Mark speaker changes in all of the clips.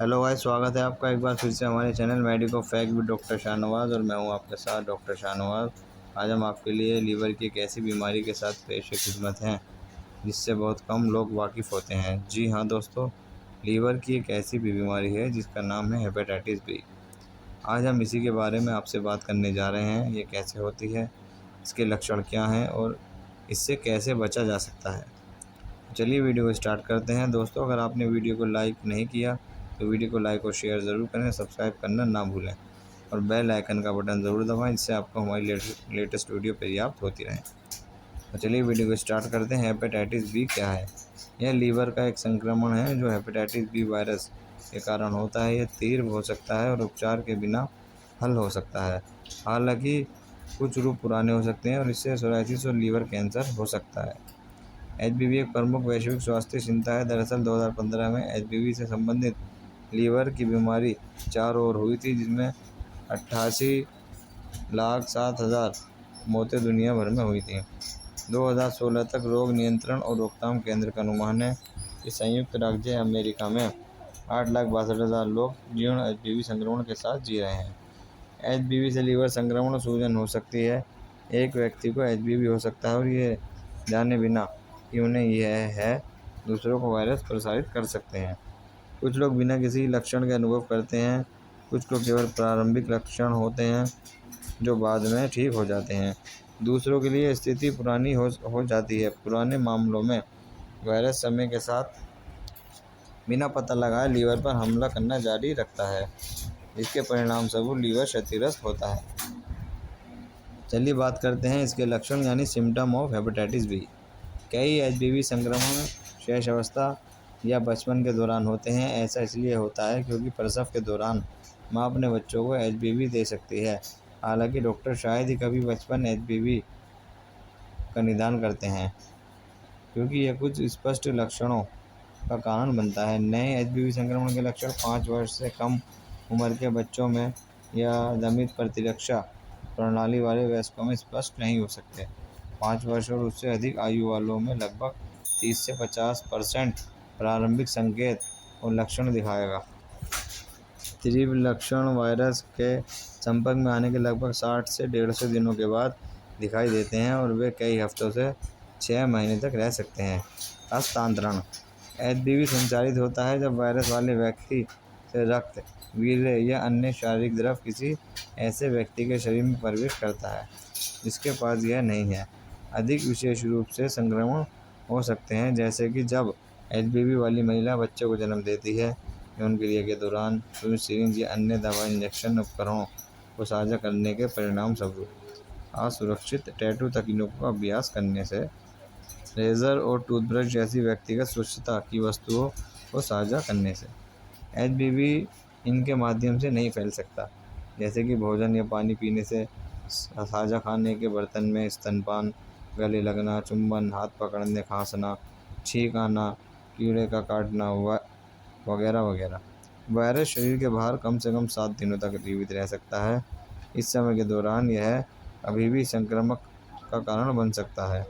Speaker 1: Hello भाई, स्वागत है आपका एक बार फिर से हमारे channel medico fact with doctor Shahnawaz. और मैं हूं आपके साथ डॉक्टर शाहनवाज। आज हम आपके लिए लीवर की एक ऐसी बीमारी के साथ पेश खिदमत हैं जिससे बहुत कम लोग वाकिफ़ होते हैं। जी हाँ दोस्तों, लीवर की एक ऐसी भी बीमारी है जिसका नाम है हेपेटाइटिस बी। आज हम इसी के बारे में आपसे बात करने जा रहे हैं। ये कैसे होती है, इसके लक्षण क्या हैं और इससे कैसे बचा जा सकता है। चलिए वीडियो को स्टार्ट करते हैं। दोस्तों, अगर आपने वीडियो को लाइक नहीं किया तो वीडियो को लाइक और शेयर ज़रूर करें, सब्सक्राइब करना ना भूलें और बेल आइकन का बटन ज़रूर दबाएं जिससे आपको हमारी लेटेस्ट वीडियो पर्याप्त होती रहे। तो चलिए वीडियो को स्टार्ट करते हैं। हेपेटाइटिस बी क्या है? यह लीवर का एक संक्रमण है जो हेपेटाइटिस बी वायरस के कारण होता है। यह तीव्र हो सकता है और उपचार के बिना हल हो सकता है। हालांकि कुछ रूप पुराने हो सकते हैं और इससे सोराइसिस और लीवर कैंसर हो सकता है। एचबीवी एक प्रमुख वैश्विक स्वास्थ्य चिंता है। दरअसल 2015 में एचबीवी से संबंधित लीवर की बीमारी 4 और हुई थी, जिसमें 88,07,000 मौतें दुनिया भर में हुई थीं। 2016 तक रोग नियंत्रण और रोकथाम केंद्र का अनुमान है कि संयुक्त राज्य अमेरिका में 8,62,000 लोग जीर्ण एचबीवी संक्रमण के साथ जी रहे हैं। एचबीवी से लीवर संक्रमण सूजन हो सकती है। एक व्यक्ति को एचबीवी हो सकता है और ये जाने बिना कि उन्हें यह है दूसरों को वायरस प्रसारित कर सकते हैं। कुछ लोग बिना किसी लक्षण के अनुभव करते हैं। कुछ को केवल प्रारंभिक लक्षण होते हैं जो बाद में ठीक हो जाते हैं। दूसरों के लिए स्थिति पुरानी हो जाती है। पुराने मामलों में वायरस समय के साथ बिना पता लगाए लीवर पर हमला करना जारी रखता है, जिसके परिणाम स्वरूप लीवर क्षतिग्रस्त होता है। चलिए बात करते हैं इसके लक्षण यानी सिम्टम ऑफ हेपेटाइटिस बी। कई एचबीवी संक्रमण शैशव अवस्था या बचपन के दौरान होते हैं। ऐसा इसलिए होता है क्योंकि प्रसव के दौरान माँ अपने बच्चों को एचबीवी दे सकती है। हालांकि डॉक्टर शायद ही कभी बचपन एचबीवी का निदान करते हैं, क्योंकि यह कुछ स्पष्ट लक्षणों का कारण बनता है। नए एचबीवी संक्रमण के लक्षण 5 वर्ष से कम उम्र के बच्चों में या दमित प्रतिरक्षा प्रणाली वाले वयस्कों में स्पष्ट नहीं हो सकते। 5 वर्ष और उससे अधिक आयु वालों में लगभग 30 से 50% प्रारंभिक संकेत और लक्षण दिखाएगा। तीव्र लक्षण वायरस के संपर्क में आने के लगभग 60 से 150 दिनों के बाद दिखाई देते हैं और वे कई हफ्तों से 6 महीने तक रह सकते हैं। हस्तांतरण एचबीवी संचारित होता है जब वायरस वाले व्यक्ति से रक्त, वीर्य या अन्य शारीरिक द्रव किसी ऐसे व्यक्ति के शरीर में प्रवेश करता है जिसके पास यह नहीं है। अधिक विशेष रूप से संक्रमण हो सकते हैं, जैसे कि जब एचबीवी वाली महिला बच्चे को जन्म देती है, यौन क्रिया के दौरान सुई, सिरिंज या अन्य दवा इंजेक्शन उपकरणों को साझा करने के परिणाम स्वरूप, असुरक्षित टैटू तकनीकों का अभ्यास करने से, रेजर और टूथब्रश जैसी व्यक्तिगत स्वच्छता की वस्तुओं को साझा करने से। एचबीवी इनके माध्यम से नहीं फैल सकता, जैसे कि भोजन या पानी पीने से, साझा खाने के बर्तन में स्तनपान, गले लगना, चुंबन, हाथ पकड़ने, खांसना, छींक आना, कीड़े का काटना वगैरह वगैरह। वायरस शरीर के बाहर कम से कम 7 दिनों तक जीवित रह सकता है। इस समय के दौरान यह अभी भी संक्रामक का कारण बन सकता है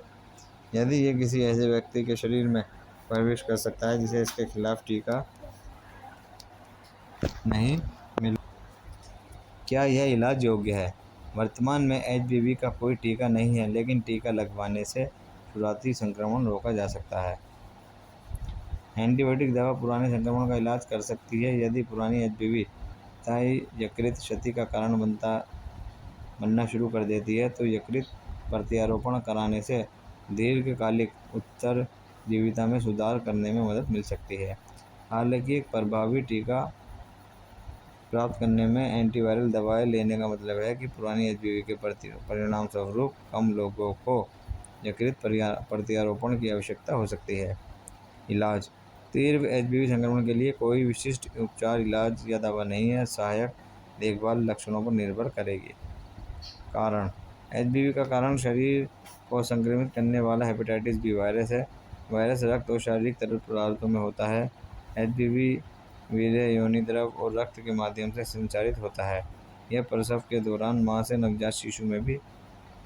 Speaker 1: यदि ये किसी ऐसे व्यक्ति के शरीर में प्रवेश कर सकता है जिसे इसके खिलाफ टीका नहीं मिला। क्या यह इलाज योग्य है? वर्तमान में एचबीवी का कोई टीका नहीं है, लेकिन टीका लगवाने से शुरुआती संक्रमण रोका जा सकता है। एंटीबायोटिक दवा पुराने संक्रमण का इलाज कर सकती है। यदि पुरानी एचबीवी स्थायी यकृत क्षति का कारण बनना शुरू कर देती है तो यकृत प्रत्यारोपण कराने से दीर्घकालिक उत्तरजीविता में सुधार करने में मदद मिल सकती है। हालांकि एक प्रभावी टीका प्राप्त करने में एंटीवायरल दवाएं लेने का मतलब है कि पुरानी एचबीवी के परिणाम स्वरूप कम लोगों को यकृत प्रत्यारोपण की आवश्यकता हो सकती है। इलाज तीव्र एचबीवी संक्रमण के लिए कोई विशिष्ट उपचार, इलाज या दवा नहीं है। सहायक देखभाल लक्षणों पर निर्भर करेगी। कारण एचबीवी का कारण शरीर को संक्रमित करने वाला हेपेटाइटिस बी वायरस है। वायरस रक्त और शारीरिक तरल पदार्थों में होता है। एचबीवी वीर्य, योनि द्रव और रक्त के माध्यम से संचारित होता है। यह प्रसव के दौरान मां से नवजात शिशु में भी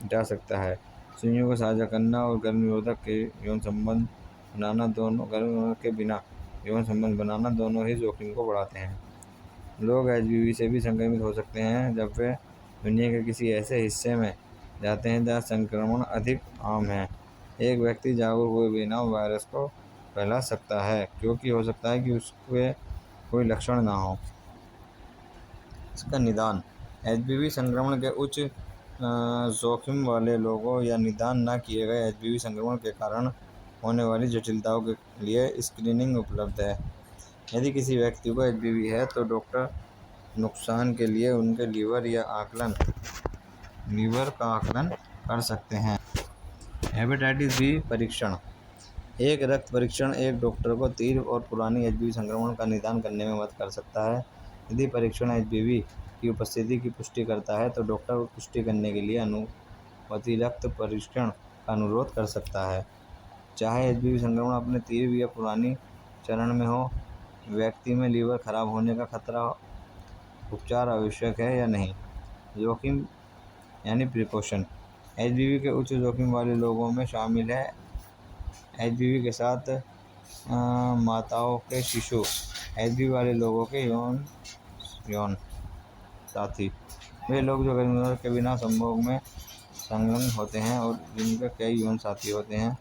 Speaker 1: जा सकता है। सुइयों को साझा करना और गर्भ निरोधक के यौन संबंध बनाना दोनों गर्भ निरोधक के बिना यौन संबंध बनाना दोनों ही जोखिम को बढ़ाते हैं। लोग एचपीवी से भी संक्रमित हो सकते हैं जब वे दुनिया के किसी ऐसे हिस्से में जाते हैं जहाँ संक्रमण अधिक आम है। एक व्यक्ति जागरूक हुए बिना वायरस को फैला सकता है, क्योंकि हो सकता है कि उसके कोई लक्षण ना हो। इसका निदान: एचपीवी संक्रमण के उच्च जोखिम वाले लोगों या निदान न किए गए एचपीवी संक्रमण के कारण होने वाली जटिलताओं के लिए स्क्रीनिंग उपलब्ध है। यदि किसी व्यक्ति को एचपीवी है तो डॉक्टर नुकसान के लिए उनके लीवर का आकलन कर सकते हैं। हेपेटाइटिस बी परीक्षण: एक रक्त परीक्षण एक डॉक्टर को तीव्र और पुरानी एचपीवी संक्रमण का निदान करने में मदद कर सकता है। यदि परीक्षण एचपीवी की उपस्थिति की पुष्टि करता है तो डॉक्टर पुष्टि करने के लिए अनुवर्ती रक्त परीक्षण का अनुरोध कर सकता है। चाहे एचपीवी संक्रमण अपने तीव्र या पुरानी चरण में हो, व्यक्ति में लीवर खराब होने का खतरा उपचार आवश्यक है या नहीं। जोखिम यानी प्रिकॉशन: एचपीवी के उच्च जोखिम वाले लोगों में शामिल है एचपीवी के साथ माताओं के शिशु, एचपीवी वाले लोगों के यौन साथी, वे लोग जो गर्भधारण के बिना संभोग में संलग्न होते हैं और जिनके कई यौन साथी होते हैं,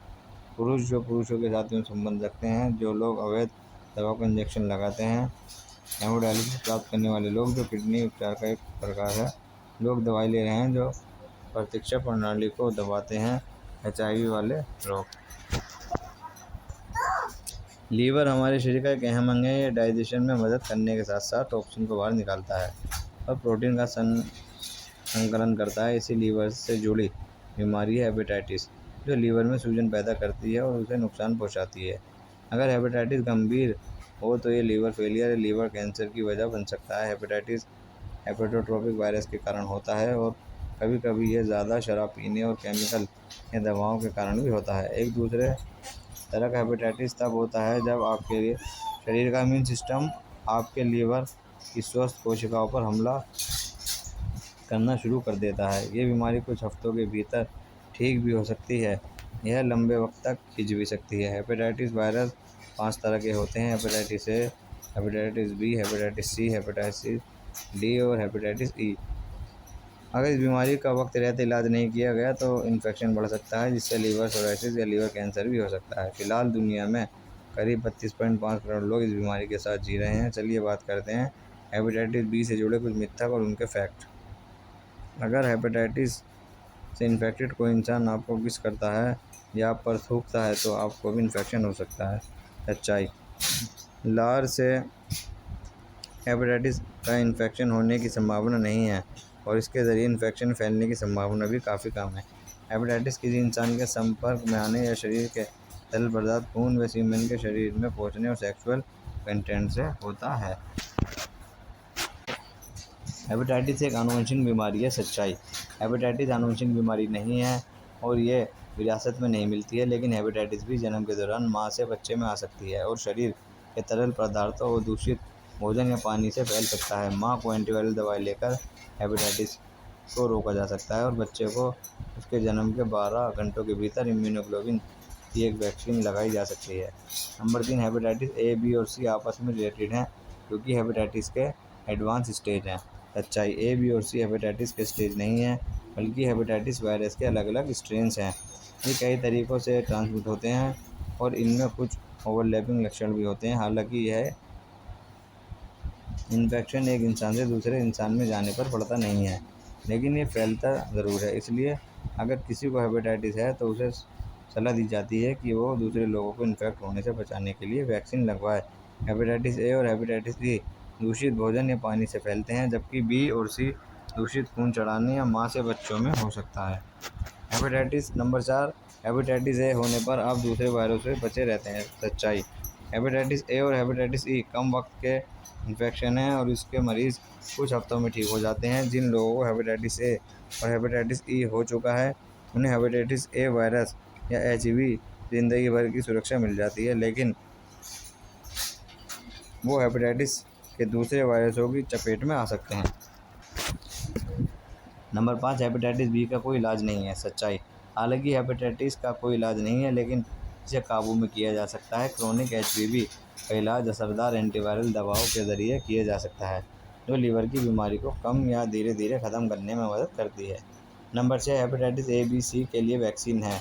Speaker 1: पुरुष जो पुरुषों के साथ यौन संबंध रखते हैं, जो लोग अवैध दवा को इंजेक्शन लगाते हैं, हेमोडायलिसिस प्राप्त करने वाले लोग जो किडनी उपचार का एक प्रकार है, लोग दवाई ले रहे हैं जो प्रतिरक्षा प्रणाली को दबाते हैं, एचआईवी वाले लोग। लीवर हमारे शरीर का एक अहम अंग है। यह डाइजेशन में मदद करने के साथ साथ टॉक्सिन को बाहर निकालता है और प्रोटीन का संकलन करता है। इसी लीवर से जुड़ी बीमारी है हेपेटाइटिस, जो लीवर में सूजन पैदा करती है और उसे नुकसान पहुंचाती है। अगर हेपेटाइटिस गंभीर हो तो ये लीवर फेलियर या लीवर कैंसर की वजह बन सकता है। हेपेटाइटिस हेपेटोट्रोपिक वायरस के कारण होता है और कभी कभी यह ज़्यादा शराब पीने और केमिकल या दवाओं के कारण भी होता है। एक दूसरे तरह का हेपेटाइटिस तब होता है जब आपके शरीर का इम्यून सिस्टम आपके लीवर की स्वस्थ कोशिकाओं पर हमला करना शुरू कर देता है। ये बीमारी कुछ हफ्तों के भीतर ठीक भी हो सकती है, यह लंबे वक्त तक खिंच भी सकती है। हेपेटाइटिस वायरस 5 तरह के होते हैं: hepatitis A, hepatitis B, hepatitis C, hepatitis D और हेपेटाइटिस ई। अगर इस बीमारी का वक्त रहते इलाज नहीं किया गया तो इन्फेक्शन बढ़ सकता है, जिससे लीवर सिरोसिस या लीवर कैंसर भी हो सकता है। फिलहाल दुनिया में करीब 32.5 करोड़ लोग इस बीमारी के साथ जी रहे हैं। चलिए बात करते हैं हेपेटाइटिस बी से जुड़े कुछ मिथक और उनके फैक्ट। अगर हेपेटाइटिस से इन्फेक्टेड कोई इंसान आपको किस करता है या आप पर थूकता है तो आपको भी इन्फेक्शन हो सकता है। सच्चाई: लार से हेपेटाइटिस का इन्फेक्शन होने की संभावना नहीं है और इसके ज़रिए इन्फेक्शन फैलने की संभावना भी काफ़ी कम है। हेपेटाइटिस किसी इंसान के संपर्क में आने या शरीर के तरल पदार्थ खून व सीमेन के शरीर में पहुंचने और सेक्सुअल कंटेंट से होता है। हेपेटाइटिस एक आनुवंशिक बीमारी है। सच्चाई: हेपेटाइटिस आनुवंशिक बीमारी नहीं है और ये विरासत में नहीं मिलती है, लेकिन हेपेटाइटिस भी जन्म के दौरान माँ से बच्चे में आ सकती है और शरीर के तरल पदार्थों और दूषित भोजन या पानी से फैल सकता है। माँ को एंटीवायरल दवाई लेकर हेपेटाइटिस को रोका जा सकता है और बच्चे को उसके जन्म के 12 घंटों के भीतर इम्यूनोग्लोबिन की एक वैक्सीन लगाई जा सकती है। नंबर 3, हेपेटाइटिस ए, बी और सी आपस में रिलेटेड हैं क्योंकि हेपेटाइटिस के एडवांस स्टेज हैं। सच्चाई: ए, बी और सी हेपेटाइटिस के स्टेज नहीं है, बल्कि हेपेटाइटिस वायरस के अलग अलग स्ट्रेन्स हैं। ये कई तरीक़ों से ट्रांसमिट होते हैं और इनमें कुछ ओवरलैपिंग लक्षण भी होते हैं। हालांकि यह इन्फेक्शन एक इंसान से दूसरे इंसान में जाने पर पड़ता नहीं है, लेकिन ये फैलता ज़रूर है। इसलिए अगर किसी को हेपेटाइटिस है तो उसे सलाह दी जाती है कि वो दूसरे लोगों को इन्फेक्ट होने से बचाने के लिए वैक्सीन लगवाए। हेपेटाइटिस ए और हेपेटाइटिस ई दूषित भोजन या पानी से फैलते हैं, जबकि बी और सी दूषित खून चढ़ाने या माँ से बच्चों में हो सकता है। हेपेटाइटिस नंबर 4, हेपेटाइटिस ए होने पर आप दूसरे वायरस से बचे रहते हैं। सच्चाई: हेपेटाइटिस ए और हेपेटाइटिस ई कम वक्त के इन्फेक्शन है और इसके मरीज़ कुछ हफ्तों में ठीक हो जाते हैं। जिन लोगों को हेपेटाइटिस ए और हेपेटाइटिस ई हो चुका है उन्हें हेपेटाइटिस ए वायरस या एचआईवी ज़िंदगी भर की सुरक्षा मिल जाती है, लेकिन वो हेपेटाइटिस के दूसरे वायरसों की चपेट में आ सकते हैं। नंबर 5, हेपेटाइटिस बी का कोई इलाज नहीं है। सच्चाई: हालांकि हेपेटाइटिस का कोई इलाज नहीं है, लेकिन इसे काबू में किया जा सकता है। क्रोनिक HBV का इलाज असरदार एंटीवायरल दवाओं के ज़रिए किया जा सकता है, जो लीवर की बीमारी को कम या धीरे धीरे ख़त्म करने में मदद करती है। Number 6, hepatitis A, B, C के लिए वैक्सीन है।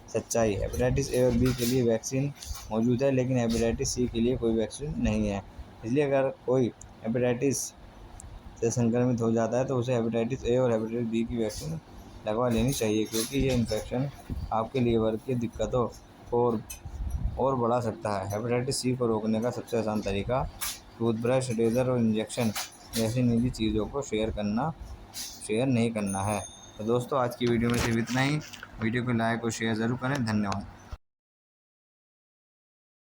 Speaker 1: सच्चाई: हेपेटाइटिस A और B के लिए वैक्सीन मौजूद है, लेकिन हेपेटाइटिस C के लिए कोई वैक्सीन नहीं है। इसलिए अगर कोई हेपेटाइटिस से संक्रमित हो जाता है तो उसे हेपेटाइटिस A और हेपेटाइटिस B की वैक्सीन लगवा लेनी चाहिए, क्योंकि ये इन्फेक्शन आपके लीवर की दिक्कतों को और बढ़ा सकता है। हेपेटाइटिस C को रोकने का सबसे आसान तरीका टूथब्रश, रेज़र और इंजेक्शन जैसी निजी चीज़ों को शेयर नहीं करना है। तो दोस्तों, आज की वीडियो में सिर्फ इतना ही। वीडियो को लाइक और शेयर ज़रूर करें। धन्यवाद।